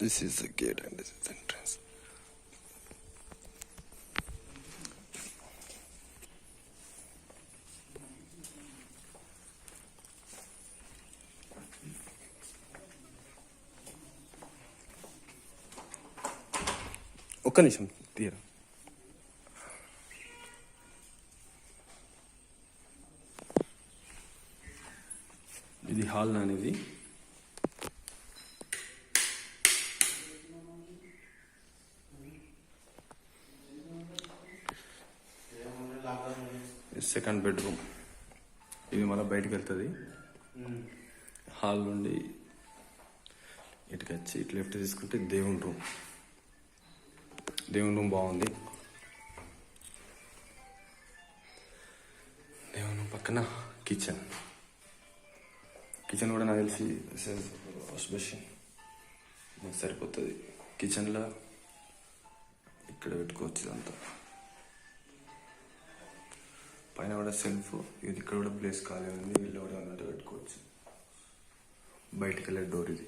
This is the gate and this is the entrance. ఒక్క నిమిషం తీయరా. ఇది హాల్ అనేది. Second bedroom. ఇది మళ్ళీ బయటకు వెళ్తుంది. హాల్ నుండి ఇటుకి వచ్చి ఇటు లెఫ్ట్ తీసుకుంటే దేవుని రూమ్. దేవుని రూమ్ బాగుంది. దేవుని రూమ్ పక్కన కిచెన్. కిచెన్ కూడా నాకు తెలిసి వాష్ బేసిన్ సరిపోతుంది. కిచెన్లో ఇక్కడ పెట్టుకోవచ్చు. ఇదంతా పైన కూడా సెల్ఫ్. ఇది ఇక్కడ కూడా ప్లేస్ ఖాళీ ఉంది. ఇల్లు కూడా అన్నట్టు పెట్టుకోవచ్చు. బయటికి వెళ్ళే డోర్ ఇది.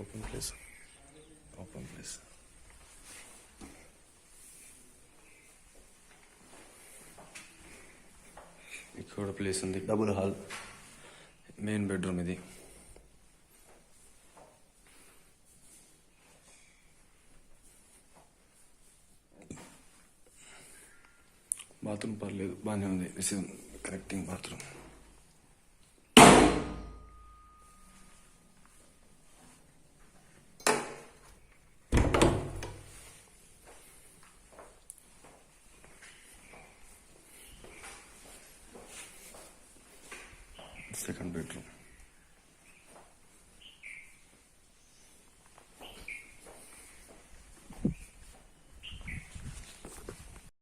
Open place. ఇక్కడ కూడా ప్లేస్ ఉంది. Double hall. మెయిన్ బెడ్రూమ్ ఇది. బాత్రూమ్ పర్లేదు, బాగానే ఉంది. This is connecting bathroom. Second bedroom.